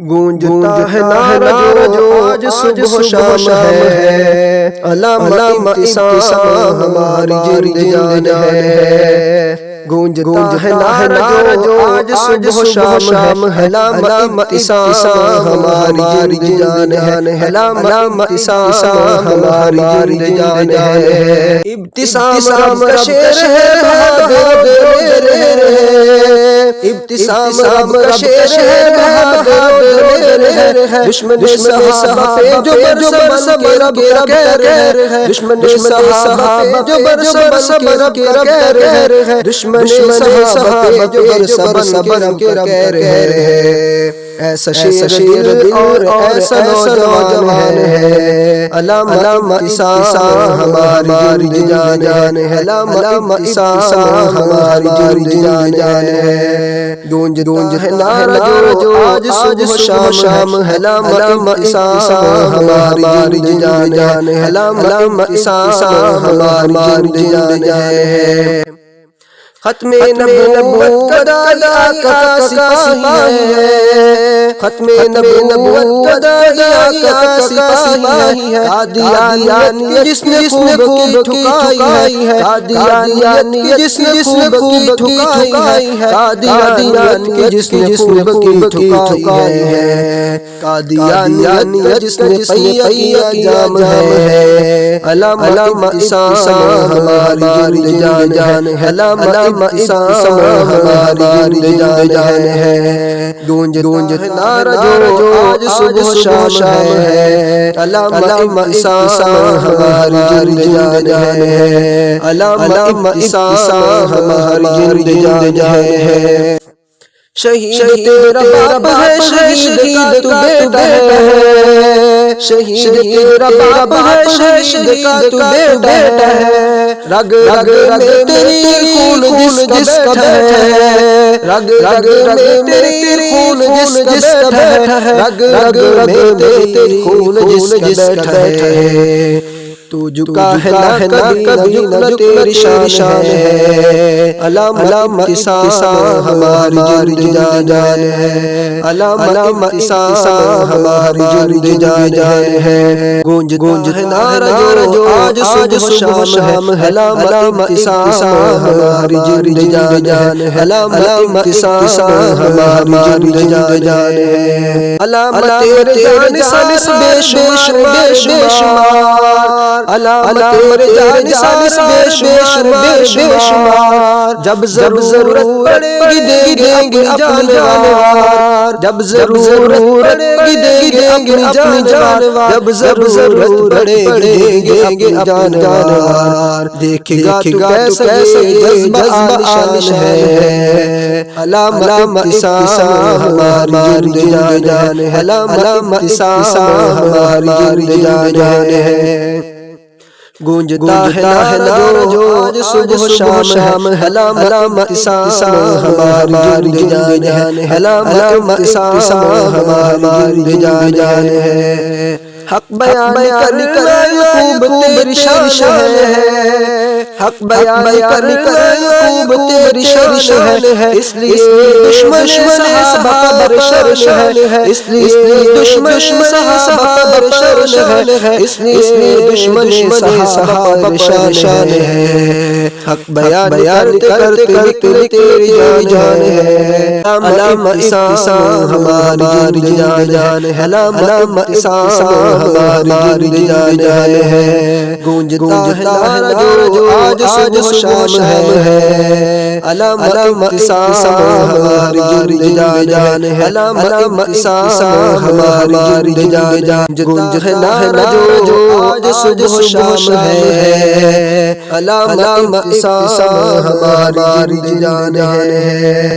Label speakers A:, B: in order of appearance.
A: گونجتا ہے نعرہ جو آج صبح و شام ہے، علامہ انتصام ہماری جند جان ہے۔ گونجتا ہے نعرہ جو آج صبح و شام ہے، علامہ انتصام ہماری جند جان ہے، علامہ انتصام ہماری جند جان ہے۔ ابتسام رب کا شعر ہے بہادر ابتسام رب کا شعر ہے بہادر دشمن صحابہ پہ جو برس رب کا کہر ہے، دشمن صحابہ جو برس رب کا کہر ہے، دشمن صحابہ پہ جو برس رب کا کہر ہے۔ ایسا شیر اور ایسا نوجوان ہے، علامہ انتصام ہماری جند جان ہے، علامہ انتصام ہماری جند جان ہے۔ گونجتا ہے نعرہ جو آج صبح و شام ہے، علامہ انتصام ہماری جند جان ہے، علامہ انتصام ہماری جند جان ہے۔ ختم نبوت کا داعی آقا کا سپاہی ہے، ختم نبوت کا داعی آقا کا سپاہی ہے، قادیانیت جس نے خوب ٹھکائی ہے، قادیانیت جس نے خوب ٹھکائی ہے، قادیانیت جس نے خوب ٹھکائی ہے، قادیانیت جس نے پیا جام ہے، علامہ انتصام ہماری جند جان ہے، علامہ انتصام ہماری جند جان ہے۔ گونجتا ہے نعرہ جو آج صبح و شام ہے، علامہ انتصام ہماری جند جان ہے، علامہ انتصام ہماری جند جان ہے۔ شہید تیرا باپ ہے، شہید تو بیٹا ہے، شہید تیرا باپ ہے، شہید کا تو بیٹا ہے، رگ رگ میں تیری خون جس کا بیٹھا ہے، رگ رگ میں تیری خون جس کا بیٹھا ہے، رگ رگ میں تیری خون جس کا بیٹھا ہے۔ تو جھکا ہے نہ کبھی نہ تیری شان ہے، علامہ انتصام ہماری جند جان ہے، علامہ انتصام ہماری جند جان ہے۔ گونجتا ہے نعرہ جو آج صبح و شام ہے، علامہ انتصام ہماری جند جان ہے، علامہ انتصام ہماری جند جان ہے۔ علامہ تیرے جانصاف بے شمار، علامہ تیرے جانصاف بے شمار، جب ضرورت پڑے گی دیں گے اپنی جانوار، جب ضرورت پڑے گی دیں گے اپنی جانوار، جب ضرورت پڑے گی دیں گے اپنی جانوار۔ دیکھے گا تو کیسا جذبہ عالیشان ہے، علامہ انتصام ہماری جند جان ہے، علامہ انتصام ہماری جند جان ہے۔ گونجتا ہے نعرہ جو آج صبح و شام ہے، علامہ انتصام ہماری جند جان ہے، علامہ انتصام ہماری جند جان ہے۔ حق بیان کرنا یعقوب تیری شان ہے، حق بیان کرنا یعقوب تیری شان ہے، اس لیے دشمن صحابہ پر شان ہے، اس لیے دشمن صحابہ پر شان ہے، اس لیے دشمن صحابہ پر شان ہے۔ حق بیان کرتے تیری جان ہے، علامہ انتصام ہماری جند جان ہے، علامہ انتصام ہماری جند جان ہے۔ گونجتا ہے نعرہ جو آج صبح و شام ہے، علامہ انتصام ہماری جند جان ہے، علامہ انتصام ہماری جند جان ہے۔ گونجتا ہے نعرہ جو آج صبح و شام ہے، علامہ انتصام ہماری جند جان ہے۔